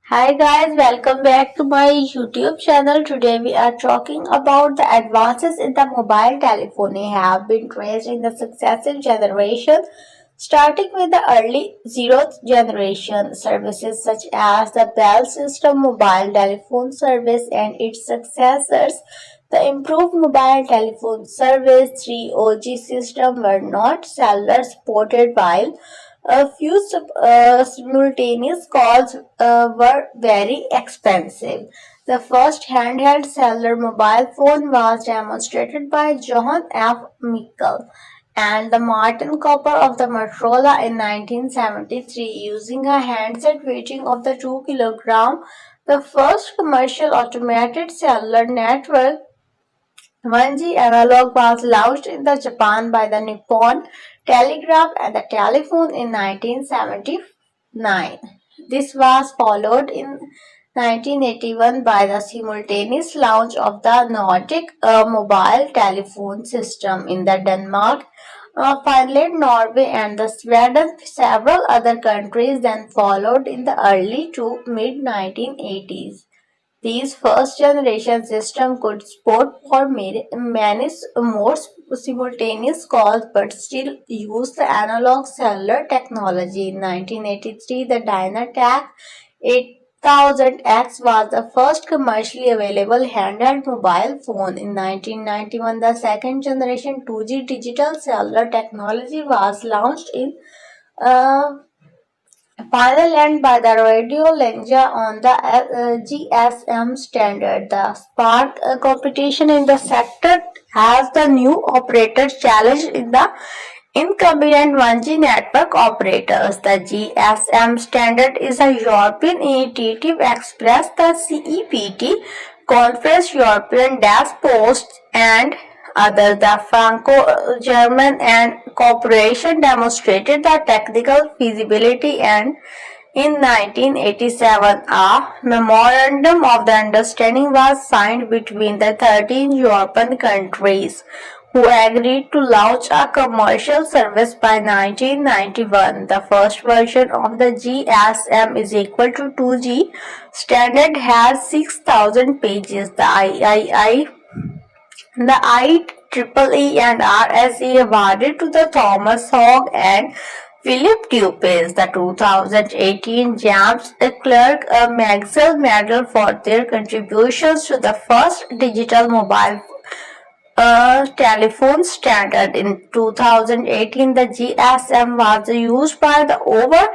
Hi guys, welcome back to my YouTube channel. Today we are talking about the advances in the mobile telephony have been traced in the successive generations, starting with the early zeroth generation services such as the Bell System mobile telephone service and its successors. The improved mobile telephone service 3OG system were not cellular supported while a few simultaneous calls were very expensive. The first handheld cellular mobile phone was demonstrated by John F. Mickle and the Martin Cooper of the Motorola in 1973 using a handset weighing of the 2 kilogram. The first commercial automated cellular network 1G analog was launched in the Japan by the Nippon Telegraph and the Telephone in 1979. This was followed in 1981 by the simultaneous launch of the Nordic mobile telephone system in the Denmark, Finland, Norway, and the Sweden. Several other countries then followed in the early to mid 1980s. These first generation systems could support for many more simultaneous calls but still use the analog cellular technology. In 1983, the Dynatac 8000X was the first commercially available handheld mobile phone. In 1991, the second generation 2G digital cellular technology was launched in uh, Finland by the Radio Lenja on the GSM standard. The spark competition in the sector as the new operators challenged in the incumbent 1G network operators. The GSM standard is a European Initiative Express, the CEPT, Conference European Desk Post, and others. The Franco-German and cooperation demonstrated the technical feasibility and in 1987, a memorandum of the understanding was signed between the 13 European countries who agreed to launch a commercial service by 1991. The first version of the GSM is equal to 2G standard has 6,000 pages. The IEEE and RSA awarded to the Thomas Hogg and Philip Dupes the 2018 James Clerk Maxwell Medal for their contributions to the first digital mobile telephone standard. In 2018, the GSM was used by the over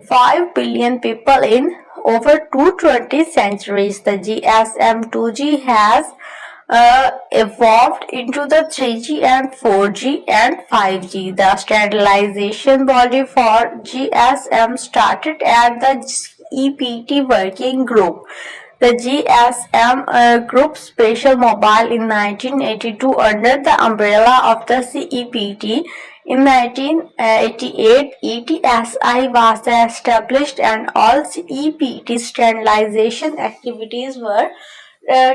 5 billion people in over 220 centuries. The GSM 2G has evolved into the 3G and 4G and 5G. The standardization body for GSM started at the EPT working group. The GSM Group Special Mobile in 1982 under the umbrella of the CEPT. In 1988, ETSI was established and all CEPT standardization activities were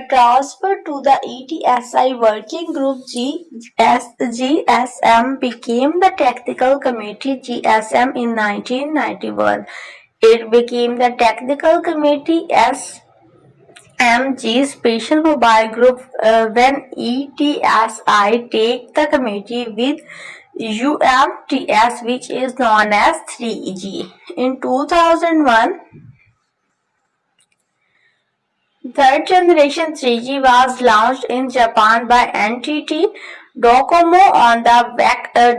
transferred to the ETSI working group. GSM became the technical committee GSM in 1991. It became the technical committee SMG Special Mobile Group when ETSI take the committee with UMTS, which is known as 3G. In 2001, third generation 3G was launched in Japan by NTT Docomo on the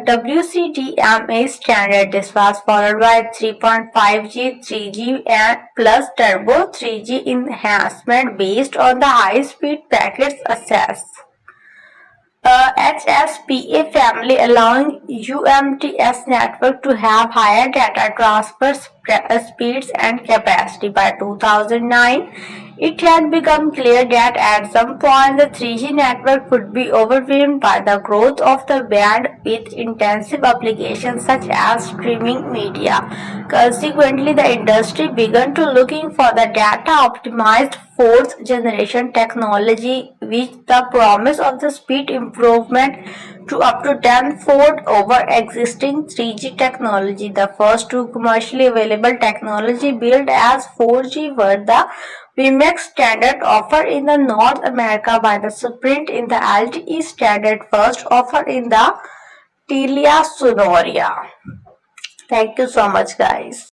WCDMA standard. This was followed by 3.5G, 3G and plus Turbo 3G enhancement based on the high-speed packets access. HSPA family allowing UMTS network to have higher data transfer speeds and capacity. By 2009, it had become clear that at some point the 3G network would be overwhelmed by the growth of the bandwidth intensive applications such as streaming media. Consequently, the industry began to looking for the data optimized fourth generation technology with the promise of the speed improvement to up to 10-fold over existing 3G technology. The first two commercially available technology billed as 4G were the WiMAX standard offered in the North America by the Sprint in the LTE standard first offered in the Telia Sonoria. Thank you so much, guys.